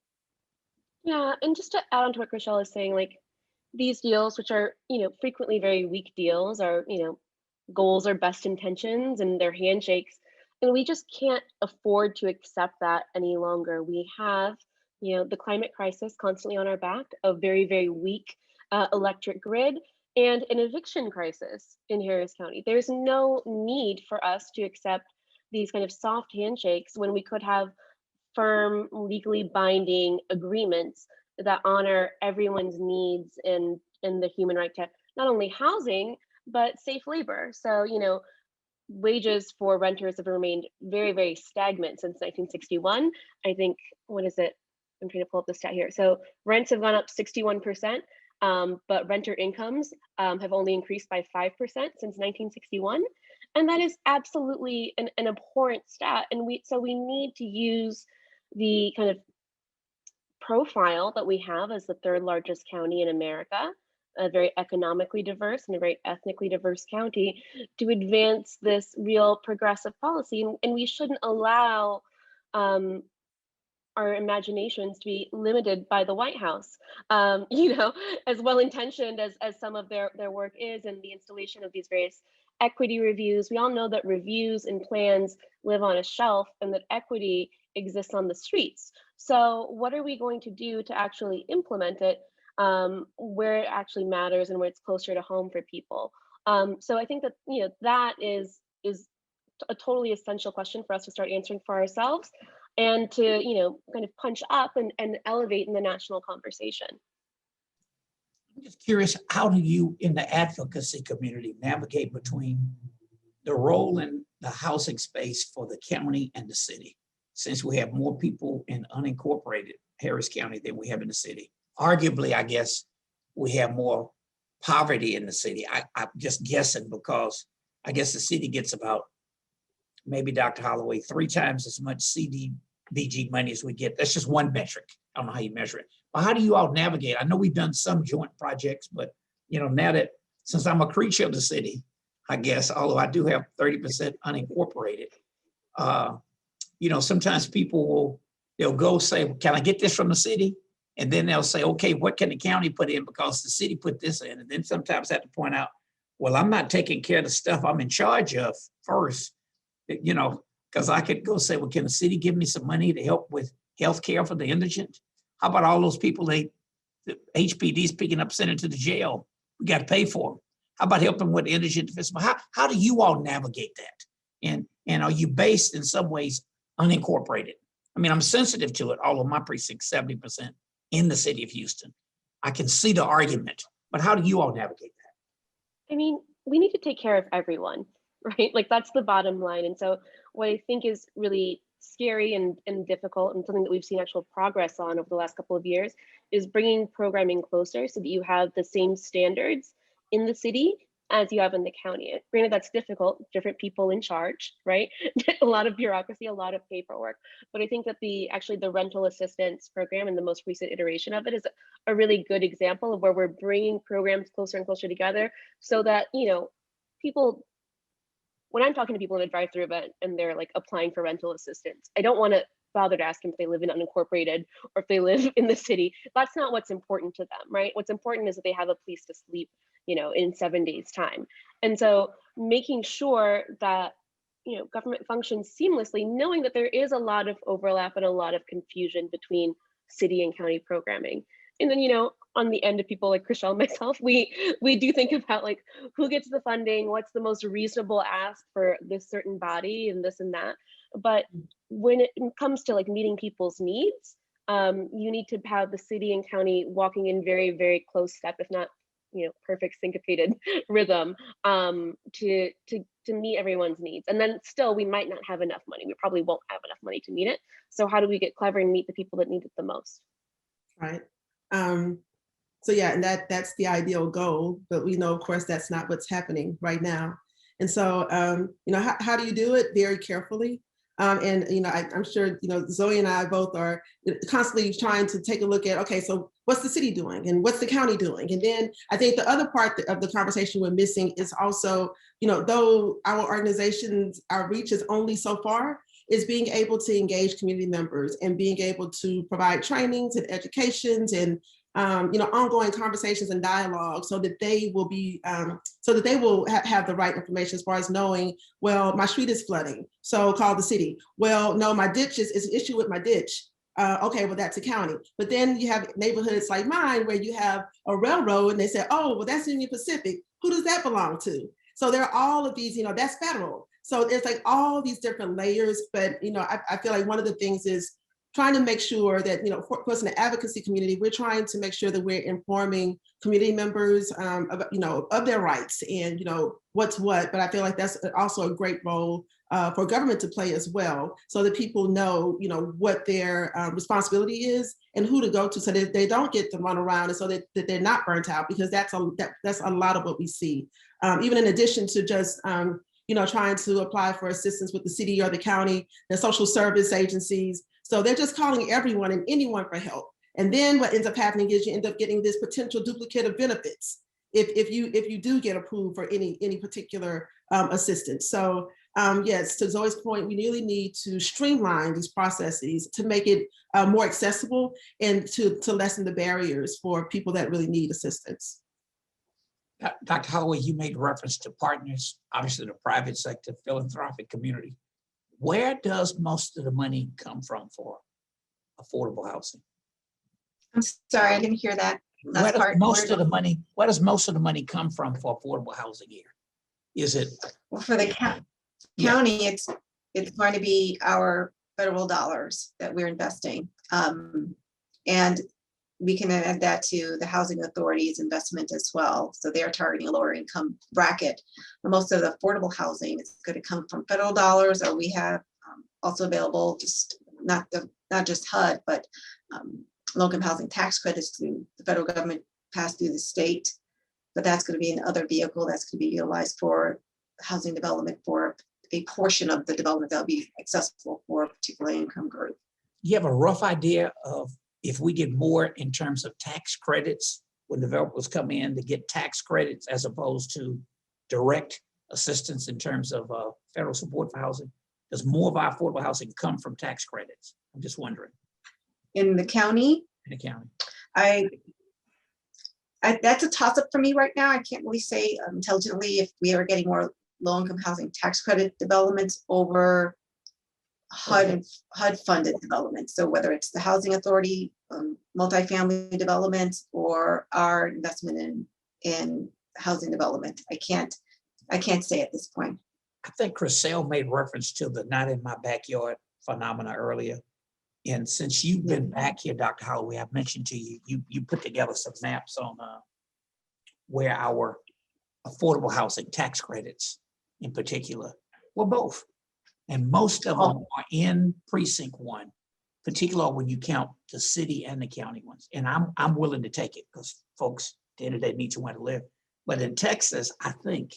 Yeah, and just to add on to what Chriselle is saying, like these deals, which are, frequently very weak deals, are, goals are best intentions and they're handshakes. And we just can't afford to accept that any longer. We have, the climate crisis constantly on our back, a very, very weak electric grid, and an eviction crisis in Harris County. There's no need for us to accept these kind of soft handshakes when we could have firm, legally binding agreements that honor everyone's needs and the human right to not only housing, but safe labor. So, you know, wages for renters have remained very, very stagnant since 1961. I think, what is it? I'm trying to pull up the stat here. So rents have gone up 61%, but renter incomes have only increased by 5% since 1961. And that is absolutely an abhorrent stat. And so we need to use the kind of profile that we have as the third largest county in America, a very economically diverse and a very ethnically diverse county, to advance this real progressive policy. And we shouldn't allow our imaginations to be limited by the White House. You know, as well-intentioned as some of their work is, and the installation of these various equity reviews, we all know that reviews and plans live on a shelf and that equity exists on the streets. So what are we going to do to actually implement it where it actually matters and where it's closer to home for people? So I think that, you know, that is a totally essential question for us to start answering for ourselves, and to, you know, kind of punch up and elevate in the national conversation. I'm just curious, how do you in the advocacy community navigate between the role in the housing space for the county and the city, since we have more people in unincorporated Harris County than we have in the city? Arguably, I guess we have more poverty in the city. I'm just guessing, because I guess the city gets about, maybe Dr. Holloway, 3 times as much CDBG money as we get. That's just one metric. I don't know how you measure it. But how do you all navigate? I know we've done some joint projects, but you know, now that, since I'm a creature of the city, I guess, although I do have 30% unincorporated, you know, sometimes people they'll go say, can I get this from the city? And then they'll say, okay, what can the county put in because the city put this in? And then sometimes I have to point out, well, I'm not taking care of the stuff I'm in charge of first, you know, because I could go say, well, can the city give me some money to help with health care for the indigent? How about all those people the HPD's picking up, sending to the jail? We got to pay for them. How about helping with indigent defense? How do you all navigate that? And are you based in some ways unincorporated? I mean, I'm sensitive to it. All of my precincts, 70% in the city of Houston. I can see the argument, but how do you all navigate that? I mean, we need to take care of everyone, right? Like, that's the bottom line. And so what I think is really scary and difficult, and something that we've seen actual progress on over the last couple of years, is bringing programming closer so that you have the same standards in the city as you have in the county. Granted, that's difficult, different people in charge, right? A lot of bureaucracy, a lot of paperwork. But I think that the rental assistance program and the most recent iteration of it is a really good example of where we're bringing programs closer and closer together, so that, you know, people, when I'm talking to people in a drive-through event and they're like applying for rental assistance, I don't want to bother to ask them if they live in unincorporated or if they live in the city. That's not what's important to them, right? What's important is that they have a place to sleep, you know, in 7 days' time. And so making sure that, you know, government functions seamlessly, knowing that there is a lot of overlap and a lot of confusion between city and county programming. And then, you know, on the end of people like Chriselle and myself, we do think about like who gets the funding, what's the most reasonable ask for this certain body and this and that. But when it comes to like meeting people's needs, you need to have the city and county walking in very, very close step, if not, you know, perfect syncopated rhythm, to meet everyone's needs. And then still, we might not have enough money. We probably won't have enough money to meet it. So how do we get clever and meet the people that need it the most? Right. So yeah, and that's the ideal goal, but we know, of course, that's not what's happening right now. And so, you know, how do you do it? Very carefully. And, you know, I'm sure, you know, Zoe and I both are constantly trying to take a look at, okay, so what's the city doing and what's the county doing? And then I think the other part of the conversation we're missing is also, you know, though our organization's outreach is only so far, is being able to engage community members and being able to provide trainings and educations and you know, ongoing conversations and dialogue, so that they will be, so that they will have the right information as far as knowing, well, my street is flooding, so call the city. Well, no, my ditch is an issue with my ditch. Okay, well, that's a county. But then you have neighborhoods like mine where you have a railroad and they say, oh, well, that's Union Pacific. Who does that belong to? So there are all of these, you know, that's federal. So there's like all these different layers, but, you know, I feel like one of the things is trying to make sure that, of course, in the advocacy community, we're trying to make sure that we're informing community members about, of their rights and, what's what. But I feel like that's also a great role for government to play as well, so that people know, what their responsibility is and who to go to, so that they don't get to run around, and so that they're not burnt out, because that's a lot of what we see. Even in addition to just trying to apply for assistance with the city or the county, the social service agencies. So they're just calling everyone and anyone for help. And then what ends up happening is you end up getting this potential duplicate of benefits if you do get approved for any particular assistance. So yes, to Zoe's point, we really need to streamline these processes to make it more accessible and to lessen the barriers for people that really need assistance. Dr. Holloway, you made reference to partners, obviously the private sector, philanthropic community. Where does most of the money come from for affordable housing? I'm sorry, I didn't hear that last Where does part. most of the money come from for affordable housing here? Is it? Well, for the county, it's going to be our federal dollars that we're investing. And we can add that to the housing authority's investment as well. So they're targeting a lower income bracket. But most of the affordable housing is going to come from federal dollars, or we have also available, just not just HUD, but low-income housing tax credits through the federal government passed through the state. But that's going to be another vehicle that's going to be utilized for housing development for a portion of the development that will be accessible for a particular income group. You have a rough idea of if we get more in terms of tax credits when developers come in to get tax credits as opposed to direct assistance in terms of federal support for housing? Does more of our affordable housing come from tax credits? I'm just wondering. In the county? In the county. That's a toss-up for me right now. I can't really say intelligently if we are getting more low-income housing tax credit developments over HUD and HUD-funded development. So whether it's the housing authority, multifamily development, or our investment in housing development, I can't say at this point. I think Chriselle made reference to the not in my backyard phenomena earlier. And since you've been back here, Dr. Holloway, I've mentioned to you, you put together some maps on where our affordable housing tax credits in particular were both. And most of them are in Precinct One, particularly when you count the city and the county ones. And I'm willing to take it because folks, at the end of the day, need somewhere to live. But in Texas, I think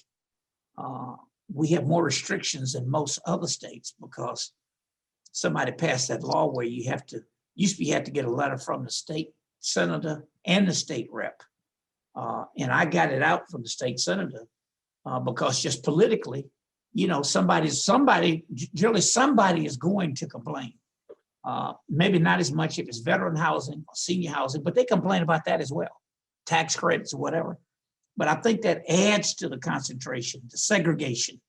we have more restrictions than most other states because somebody passed that law where you have to get a letter from the state senator and the state rep. And I got it out from the state senator because just politically, somebody is going to complain. Maybe not as much if it's veteran housing or senior housing, but they complain about that as well, tax credits or whatever. But I think that adds to the concentration, the segregation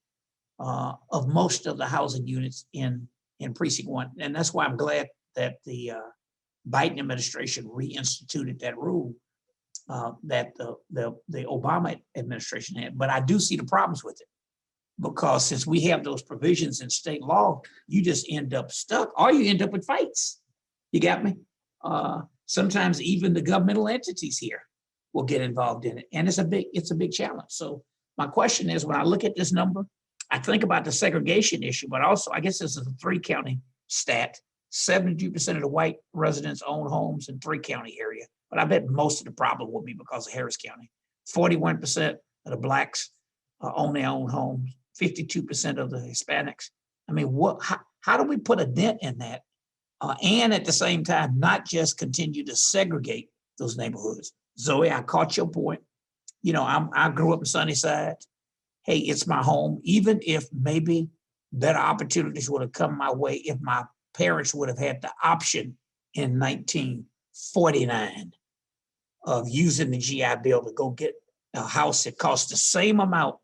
of most of the housing units in Precinct One. And that's why I'm glad that the Biden administration reinstituted that rule that the Obama administration had. But I do see the problems with it. Because since we have those provisions in state law, you just end up stuck or you end up with fights. You got me? Sometimes even the governmental entities here will get involved in it. And it's a big challenge. So my question is, when I look at this number, I think about the segregation issue, but also I guess this is a 3-county stat. 72% of the white residents own homes in 3-county area. But I bet most of the problem will be because of Harris County. 41% of the blacks own their own homes. 52% of the Hispanics. I mean, how do we put a dent in that? And at the same time, not just continue to segregate those neighborhoods. Zoe, I caught your point. I grew up in Sunnyside. Hey, it's my home. Even if maybe better opportunities would have come my way if my parents would have had the option in 1949 of using the GI Bill to go get a house that cost the same amount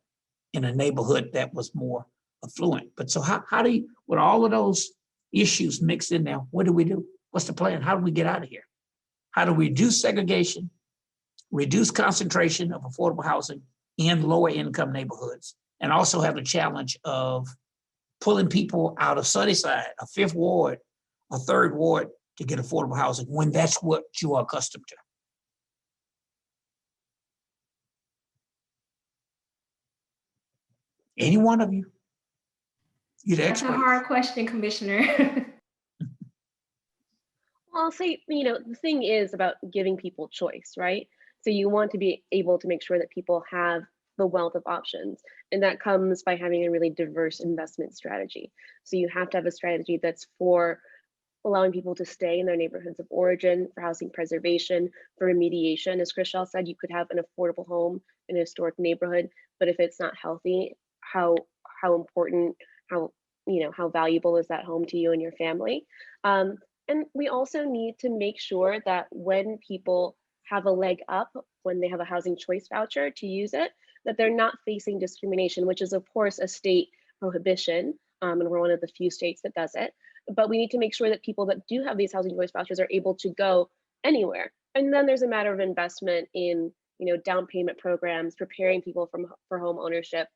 in a neighborhood that was more affluent. But so how do you, with all of those issues mixed in there, what do we do? What's the plan? How do we get out of here? How do we reduce segregation, reduce concentration of affordable housing in lower income neighborhoods, and also have the challenge of pulling people out of Sunnyside, a 5th Ward, a third ward to get affordable housing when that's what you are accustomed to? Any one of you? You're the That's a expert. hard question, Commissioner. Well, I'll say, the thing is about giving people choice, right? So you want to be able to make sure that people have the wealth of options. And that comes by having a really diverse investment strategy. So you have to have a strategy that's for allowing people to stay in their neighborhoods of origin, for housing preservation, for remediation. As Chriselle said, you could have an affordable home in a historic neighborhood, but if it's not healthy, how important, how valuable is that home to you and your family? And we also need to make sure that when people have a leg up, when they have a housing choice voucher to use it, that they're not facing discrimination, which is of course a state prohibition, and we're one of the few states that does it. But we need to make sure that people that do have these housing choice vouchers are able to go anywhere. And then there's a matter of investment in, down payment programs, preparing people for home ownership.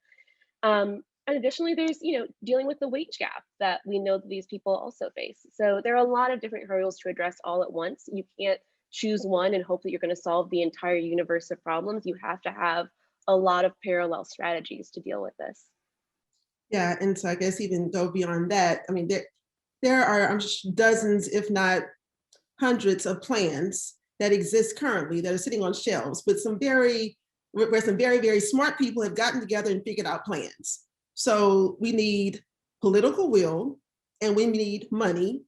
And additionally, there's, dealing with the wage gap that we know that these people also face. So there are a lot of different hurdles to address all at once. You can't choose one and hope that you're going to solve the entire universe of problems. You have to have a lot of parallel strategies to deal with this. Yeah, and so I guess even go beyond that. I mean, there are dozens, if not hundreds of plans that exist currently that are sitting on shelves with where some very, very smart people have gotten together and figured out plans. So we need political will and we need money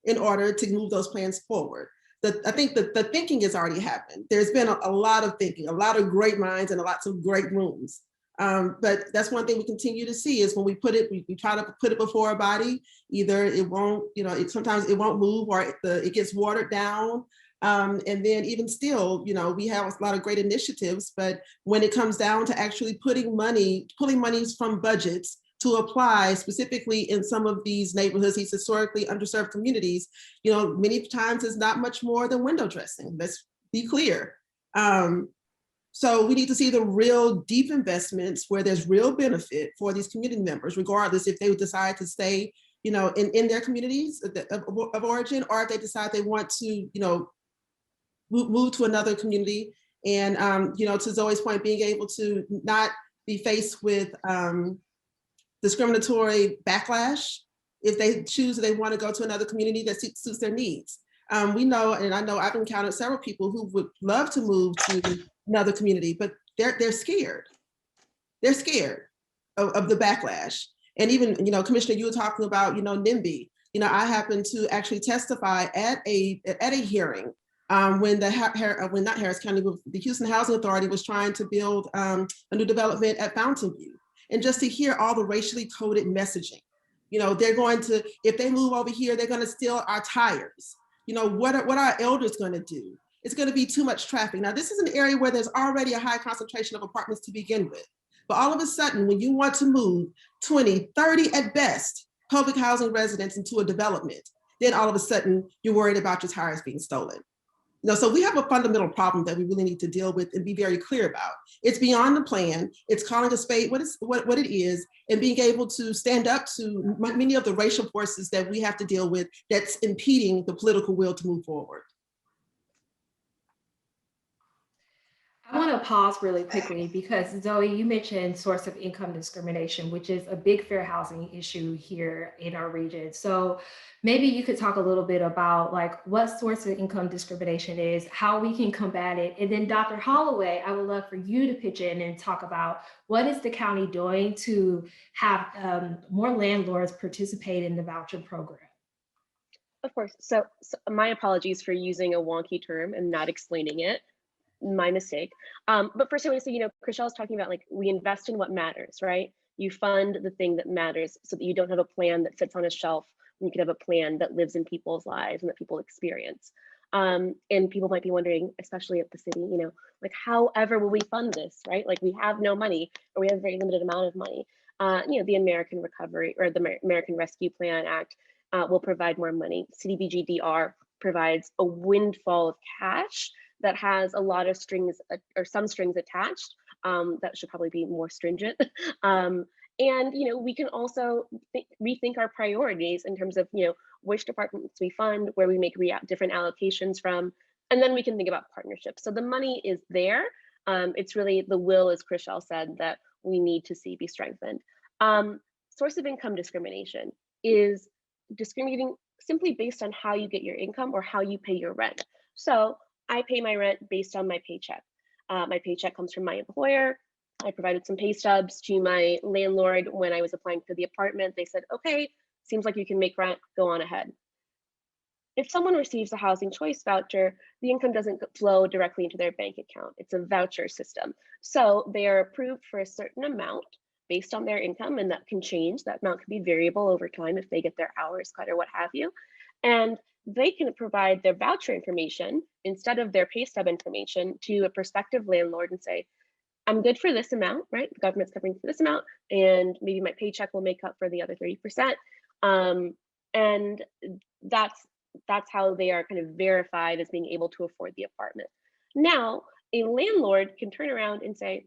in order to move those plans forward. I think that the thinking has already happened. There's been a lot of thinking, a lot of great minds and lots of great rooms. But that's one thing we continue to see is when we try to put it before a body, either it won't, sometimes it won't move or it gets watered down. And then even still, we have a lot of great initiatives, but when it comes down to actually pulling monies from budgets to apply specifically in some of these neighborhoods, these historically underserved communities, many times it's not much more than window dressing. Let's be clear. So we need to see the real deep investments where there's real benefit for these community members, regardless if they would decide to stay, in their communities of origin, or if they decide they want to, move to another community. And, to Zoe's point, being able to not be faced with discriminatory backlash if they choose they want to go to another community that suits their needs. We know, and I know I've encountered several people who would love to move to another community, but they're scared. They're scared of the backlash. And even, Commissioner, you were talking about, NIMBY. I happened to actually testify at a hearing when not Harris County, but the Houston Housing Authority was trying to build a new development at Fountain View. And just to hear all the racially coded messaging, they're going to, if they move over here, they're going to steal our tires. What are our elders going to do? It's going to be too much traffic. Now, this is an area where there's already a high concentration of apartments to begin with. But all of a sudden, when you want to move 20, 30 at best public housing residents into a development, then all of a sudden you're worried about your tires being stolen. So we have a fundamental problem that we really need to deal with and be very clear about. It's beyond the plan. It's calling a spade what it is, and being able to stand up to many of the racial forces that we have to deal with that's impeding the political will to move forward. I want to pause really quickly because Zoe, you mentioned source of income discrimination, which is a big fair housing issue here in our region. So maybe you could talk a little bit about what source of income discrimination is, how we can combat it. And then Dr. Holloway, I would love for you to pitch in and talk about what is the county doing to have more landlords participate in the voucher program. Of course. So my apologies for using a wonky term and not explaining it. My mistake. But first I want to say, Chriselle was talking about we invest in what matters, right? You fund the thing that matters so that you don't have a plan that sits on a shelf. And you can have a plan that lives in people's lives and that people experience. And people might be wondering, especially at the city, however will we fund this, right? We have no money, or we have a very limited amount of money. The American Recovery or the American Rescue Plan Act will provide more money. CDBG-DR provides a windfall of cash that has a lot of strings or some strings attached that should probably be more stringent. And we can also rethink our priorities in terms of which departments we fund, where we make different allocations from, and then we can think about partnerships. So the money is there. It's really the will, as Chriselle said, that we need to see be strengthened. Source of income discrimination is discriminating simply based on how you get your income or how you pay your rent. So I pay my rent based on my paycheck. My paycheck comes from my employer. I provided some pay stubs to my landlord when I was applying for the apartment. They said, okay, seems like you can make rent, go on ahead. If someone receives a housing choice voucher, the income doesn't flow directly into their bank account. It's a voucher system. So they are approved for a certain amount based on their income, and that can change. That amount can be variable over time if they get their hours cut or what have you. And they can provide their voucher information instead of their pay stub information to a prospective landlord and say, I'm good for this amount, right? The government's covering for this amount, and maybe my paycheck will make up for the other 30%. And that's how they are kind of verified as being able to afford the apartment. Now, a landlord can turn around and say,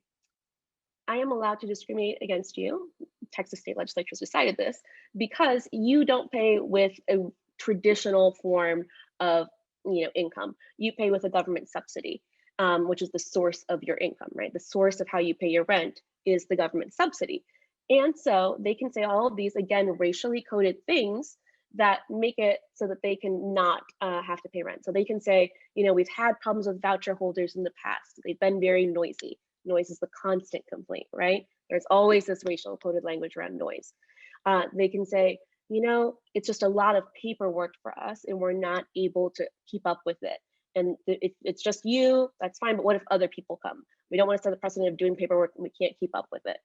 I am allowed to discriminate against you. Texas state legislatures decided this because you don't pay with a traditional form of income. You pay with a government subsidy, which is the source of your income, right? The source of how you pay your rent is the government subsidy. And so they can say all of these, again, racially coded things that make it so that they can not have to pay rent. So they can say, we've had problems with voucher holders in the past. They've been very noisy. Noise is the constant complaint, right? There's always this racial coded language around noise. They can say, it's just a lot of paperwork for us and we're not able to keep up with it. And it's just you, that's fine, but what if other people come? We don't want to set the precedent of doing paperwork and we can't keep up with it.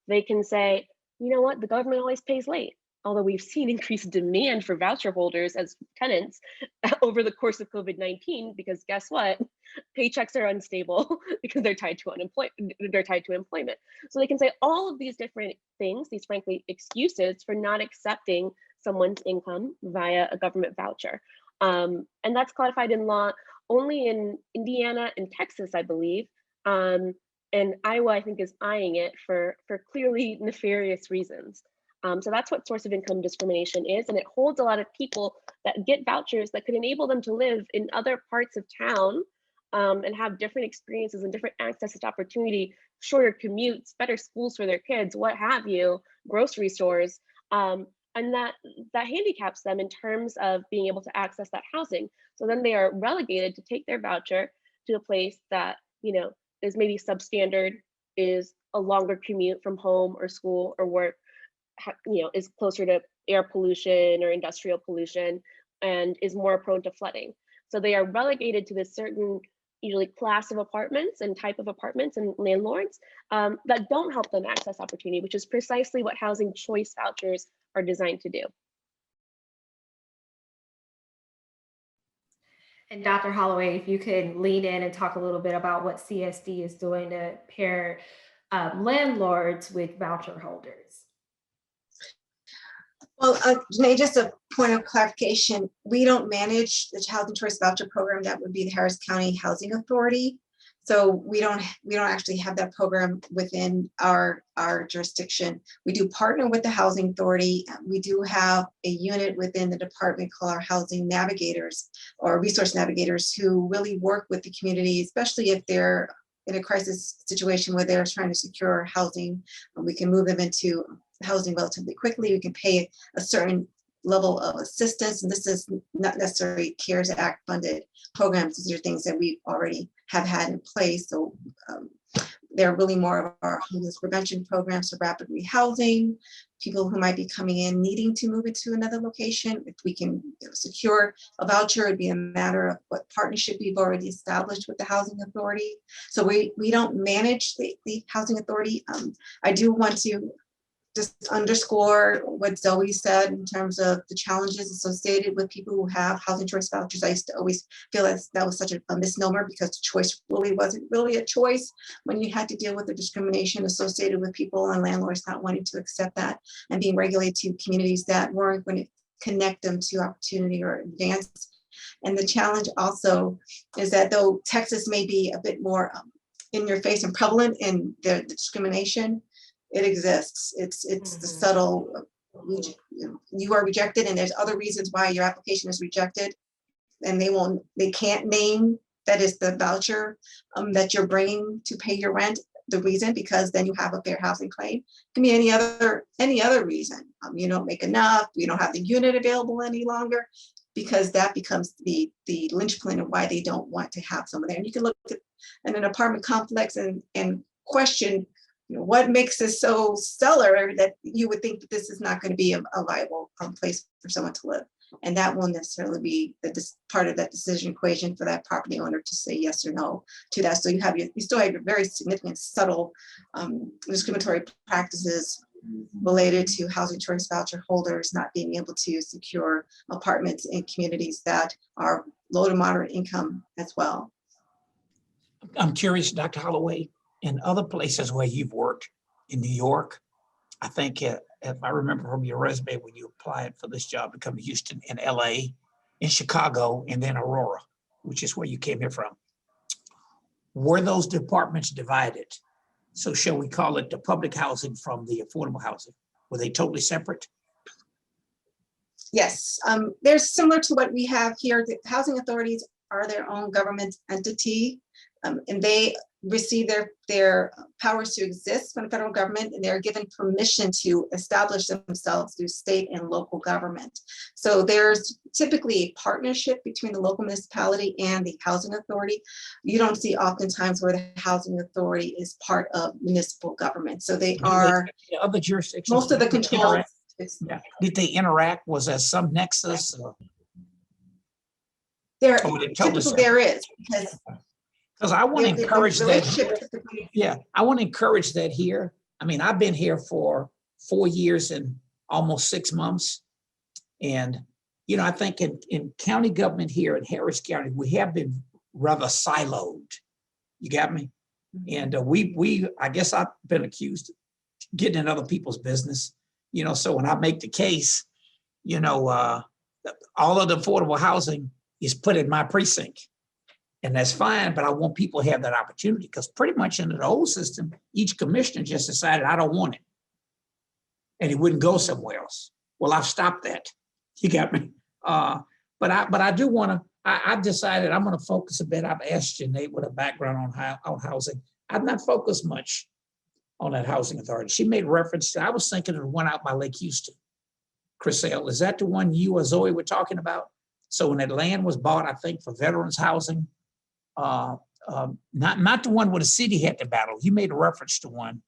They can say, you know what, the government always pays late. Although we've seen increased demand for voucher holders as tenants over the course of COVID-19, because guess what? Paychecks are unstable because they're tied to employment. So they can say all of these different things, these frankly excuses for not accepting someone's income via a government voucher. And that's codified in law only in Indiana and Texas, I believe. And Iowa, I think, is eyeing it for clearly nefarious reasons. So that's what source of income discrimination is. And it holds a lot of people that get vouchers that could enable them to live in other parts of town and have different experiences and different access to opportunity, shorter commutes, better schools for their kids, what have you, grocery stores. And that handicaps them in terms of being able to access that housing. So then they are relegated to take their voucher to a place that, is maybe substandard, is a longer commute from home or school or work, is closer to air pollution or industrial pollution, and is more prone to flooding. So they are relegated to this certain, usually class of apartments and type of apartments and landlords that don't help them access opportunity, which is precisely what housing choice vouchers are designed to do. And Dr. Holloway, if you could lean in and talk a little bit about what CSD is doing to pair landlords with voucher holders. Well, Janae, just a point of clarification, we don't manage the Housing Choice Voucher Program. That would be the Harris County Housing Authority. So we don't actually have that program within our jurisdiction. We do partner with the Housing Authority. We do have a unit within the department called our Housing Navigators or Resource Navigators, who really work with the community, especially if they're in a crisis situation where they're trying to secure housing. We can move them into housing relatively quickly. We can pay a certain level of assistance, and this is not necessarily CARES Act funded programs. These are things that we already have had in place. So they're really more of our homeless prevention programs for rapid rehousing, people who might be coming in needing to move into another location. If we can secure a voucher, it'd be a matter of what partnership we've already established with the Housing Authority. So we don't manage the Housing Authority. I do want to just underscore what Zoe said in terms of the challenges associated with people who have housing choice vouchers. I used to always feel that was such a misnomer, because the choice really wasn't really a choice when you had to deal with the discrimination associated with people and landlords not wanting to accept that and being regulated to communities that weren't going to connect them to opportunity or advance. And the challenge also is that though Texas may be a bit more in your face and prevalent in the discrimination, it exists. It's the subtle you are rejected and there's other reasons why your application is rejected, and they can't name that is the voucher that you're bringing to pay your rent, the reason, because then you have a fair housing claim. It can be any other reason. You don't make enough, you don't have the unit available any longer, because that becomes the linchpin of why they don't want to have someone there. And you can look at an apartment complex and question, what makes this so stellar that you would think that this is not going to be a viable place for someone to live. And that won't necessarily be part of that decision equation for that property owner to say yes or no to that. So you still have your very significant subtle discriminatory practices related to housing choice voucher holders not being able to secure apartments in communities that are low to moderate income as well. I'm curious, Dr. Holloway, in other places where you've worked, in New York, I think if I remember from your resume when you applied for this job to come to Houston, in LA, in Chicago, and then Aurora, which is where you came here from, were those departments divided? So shall we call it the public housing from the affordable housing? Were they totally separate? Yes, they're similar to what we have here. The housing authorities are their own government entity, and they receive their powers to exist from the federal government, and they're given permission to establish themselves through state and local government. So there's typically a partnership between the local municipality and the housing authority. You don't see oftentimes where the housing authority is part of municipal government. So they are other jurisdictions. Most of the control. Yeah. Did they interact? Was there some nexus? There is, because I want to encourage that. Yeah, I want to encourage that here. I mean, I've been here for 4 years and almost 6 months. And, I think in county government here in Harris County, we have been rather siloed. You got me? And I guess I've been accused of getting in other people's business. So when I make the case, all of the affordable housing is put in my precinct. And that's fine, but I want people to have that opportunity, because pretty much in the old system, each commissioner just decided, I don't want it. And he wouldn't go somewhere else. Well, I've stopped that. You got me? But I do want to, I've decided I'm going to focus a bit. I've asked Janae with a background on housing. I've not focused much on that housing authority. She made reference to, I was thinking of the one out by Lake Houston. Chriselle, is that the one you or Zoe were talking about? So when that land was bought, I think for veterans housing, not the one where the city had to battle. You made a reference to one,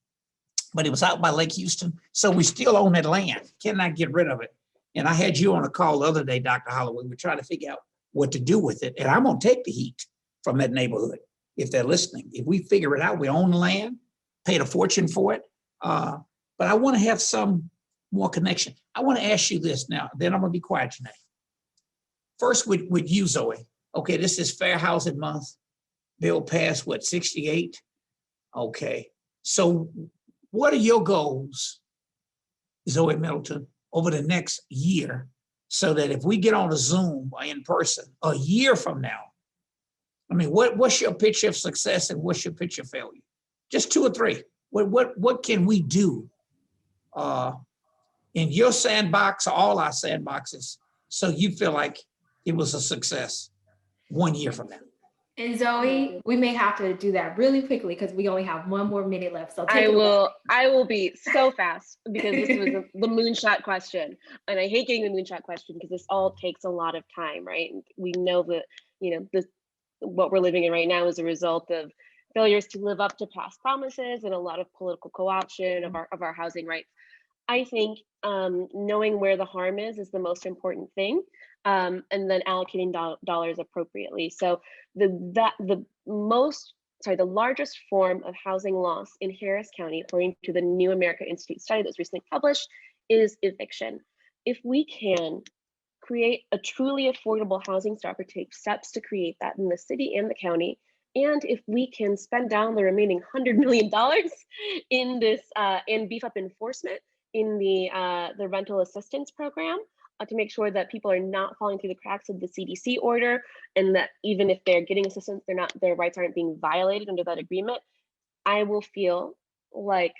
but it was out by Lake Houston. So we still own that land, cannot get rid of it. And I had you on a call the other day, Dr. Holloway. We're trying to figure out what to do with it. And I'm going to take the heat from that neighborhood if they're listening. If we figure it out, we own the land, paid a fortune for it. But I want to have some more connection. I want to ask you this now, then I'm going to be quiet tonight. First with you, Zoe. Okay, this is Fair Housing Month. Bill passed, 68? Okay. So what are your goals, Zoe Middleton, over the next year, so that if we get on a Zoom or in person a year from now, I mean, what's your picture of success and what's your picture of failure? Just 2 or 3. What can we do in your sandbox or all our sandboxes so you feel like it was a success 1 year from now? And Zoe, we may have to do that really quickly because we only have 1 more minute left. So I will be so fast, because this was the moonshot question. And I hate getting the moonshot question because this all takes a lot of time, right? And we know that, what we're living in right now is a result of failures to live up to past promises and a lot of political co-option of our housing rights. I think knowing where the harm is the most important thing, and then allocating dollars appropriately. So the largest form of housing loss in Harris County, according to the New America Institute study that was recently published, is eviction. If we can create a truly affordable housing stock, or take steps to create that in the city and the county, and if we can spend down the remaining $100 million in this and beef up enforcement in the rental assistance program, to make sure that people are not falling through the cracks of the CDC order, and that even if they're getting assistance, their rights aren't being violated under that agreement, I will feel like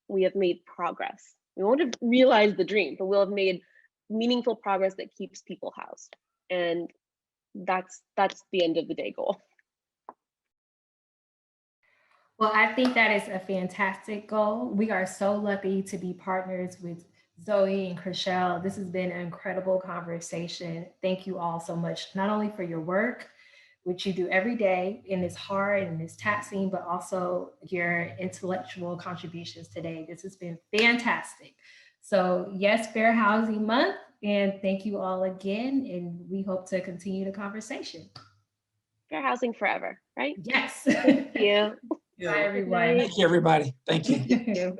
we have made progress We won't have realized the dream, but we'll have made meaningful progress that keeps people housed. And that's the end of the day goal. Well, I think that is a fantastic goal. We are so lucky to be partners with Zoe and Chriselle. This has been an incredible conversation. Thank you all so much, not only for your work, which you do every day and is hard and is taxing, but also your intellectual contributions today. This has been fantastic. So yes, Fair Housing Month, and thank you all again, and we hope to continue the conversation. Fair housing forever, right? Yes. Thank you. Bye, everyone. Thank you, everybody. Thank you. Thank you.